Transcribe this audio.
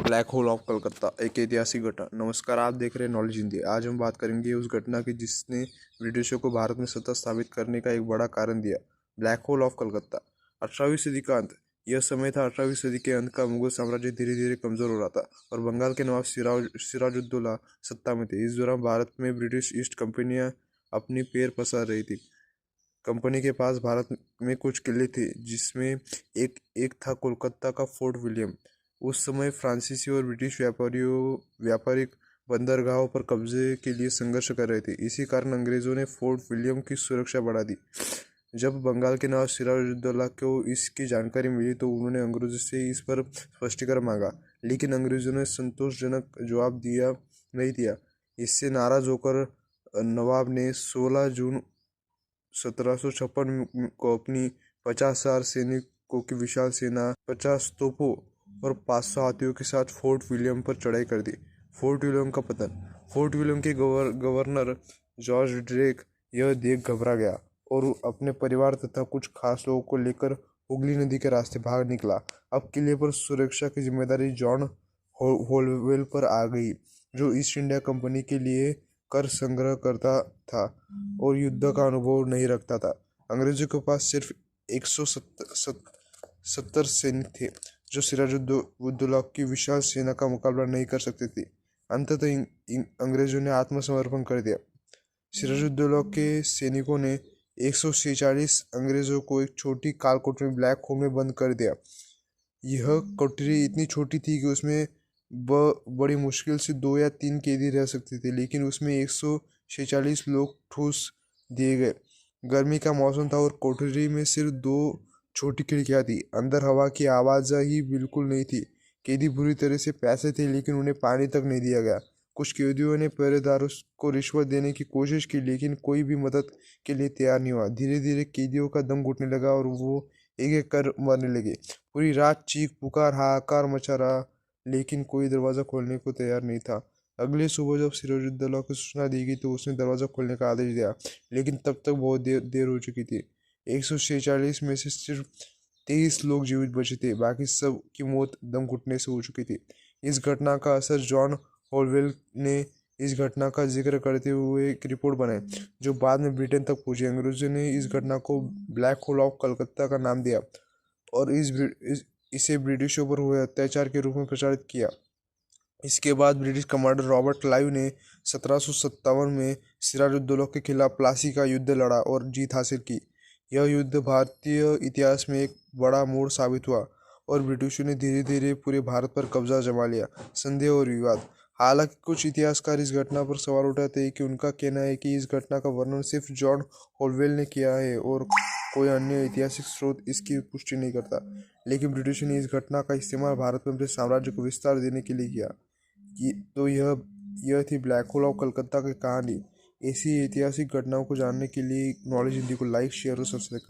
Black hole of Calcutta, एक ऐतिहासिक घटना। नमस्कार, आप देख रहे हैं नॉलेज हिंदी। आज हम बात करेंगे उस घटना की जिसने ब्रिटिशों को भारत में सत्ता स्थापित करने का एक बड़ा कारण दिया। Black hole of Calcutta. 18वीं सदी का अंत। यह समय था 18वीं सदी के अंत का। मुगल साम्राज्य धीरे धीरे कमजोर हो रहा था और बंगाल के नवाब सिराजुद्दौला सत्ता में थे। इस दौरान भारत में ब्रिटिश ईस्ट कंपनियां अपनी पैर पसार रही थी। कंपनी के पास भारत में कुछ किले थे, जिसमें एक एक था कोलकाता का फोर्ट विलियम। उस समय फ्रांसीसी और ब्रिटिश व्यापारिक बंदरगाहों पर कब्जे के लिए संघर्ष कर रहे थे। इसी कारण अंग्रेजों ने फोर्ट विलियम की सुरक्षा बढ़ा दी। जब बंगाल के नवाब सिराजुद्दौला को इसकी जानकारी मिली तो उन्होंने अंग्रेजों से इस पर स्पष्टीकरण मांगा, लेकिन अंग्रेजों ने संतोषजनक जवाब नहीं दिया। इससे नाराज होकर नवाब ने 16 जून 1756 को अपनी 50,000 सैनिकों की विशाल सेना, 50 तोपों और 500 हाथियों के साथ फोर्ट विलियम पर चढ़ाई कर दी। फोर्ट विलियम का पतन। फोर्ट विलियम के गवर्नर जॉर्ज ड्रेक यह देख घबरा गया और अपने परिवार तथा कुछ खास लोगों को लेकर हुगली नदी के रास्ते भाग निकला। अब किले पर सुरक्षा की जिम्मेदारी जॉन होलवेल पर आ गई, जो ईस्ट इंडिया कंपनी के लिए कर संग्रह करता था और युद्ध का अनुभव नहीं रखता था। अंग्रेजों के पास सिर्फ 170 सैनिक थे, जो सिराजुद्दौला की विशाल सेना का मुकाबला नहीं कर सकते थे। अंततः अंग्रेजों ने आत्मसमर्पण कर दिया। सिराजुद्दौला के सैनिकों ने 146 अंग्रेजों को एक छोटी कालकोठरी में ब्लैक होल में बंद कर दिया। यह कोठरी इतनी छोटी थी कि उसमें बड़ी मुश्किल से 2 या 3 कैदी रह सकते थे, लेकिन उसमें 146 लोग ठूस दिए गए। गर्मी का मौसम था और कोठरी में सिर्फ 2 छोटी खिड़कियां थी। अंदर हवा की आवाजाही बिल्कुल नहीं थी। कैदी बुरी तरह से प्यासे थे, लेकिन उन्हें पानी तक नहीं दिया गया। कुछ कैदियों ने पहरेदारों को रिश्वत देने की कोशिश की, लेकिन कोई भी मदद के लिए तैयार नहीं हुआ। धीरे धीरे कैदियों का दम घुटने लगा और वो एक एक कर मरने लगे। पूरी रात चीख पुकार हाहाकार मचा रहा, लेकिन कोई दरवाजा खोलने को तैयार नहीं था। अगली सुबह जब सिराजुद्दौला को सूचना दी गई तो उसने दरवाजा खोलने का आदेश दिया, लेकिन तब तक बहुत देर हो चुकी थी। 146 में से सिर्फ 23 लोग जीवित बचे थे। बाकी सब की मौत दम घुटने से हो चुकी थी। इस घटना का असर जॉन होलवेल ने इस घटना का जिक्र करते हुए एक रिपोर्ट बनाई, जो बाद में ब्रिटेन तक पहुंची। अंग्रेजों ने इस घटना को ब्लैक होल ऑफ कलकत्ता का नाम दिया और इसे ब्रिटिशों पर हुए अत्याचार के रूप में प्रचारित किया। इसके बाद ब्रिटिश कमांडर रॉबर्ट क्लाइव ने 1757 में सिराजुद्दौला के खिलाफ प्लासी का युद्ध लड़ा और जीत हासिल की। यह युद्ध भारतीय इतिहास में एक बड़ा मोड़ साबित हुआ और ब्रिटिशों ने धीरे धीरे पूरे भारत पर कब्जा जमा लिया। संदेह और विवाद। हालांकि कुछ इतिहासकार इस घटना पर सवाल उठाते हैं कि उनका कहना है कि इस घटना का वर्णन सिर्फ जॉन होलवेल ने किया है और कोई अन्य ऐतिहासिक स्रोत इसकी पुष्टि नहीं करता। लेकिन ब्रिटिशों ने इस घटना का इस्तेमाल भारत में अपने साम्राज्य को विस्तार देने के लिए किया। तो यह थी ब्लैक होल ऑफ कलकत्ता की कहानी। ऐसी ऐतिहासिक घटनाओं को जानने के लिए नॉलेज हिंदी को लाइक, शेयर और सब्सक्राइब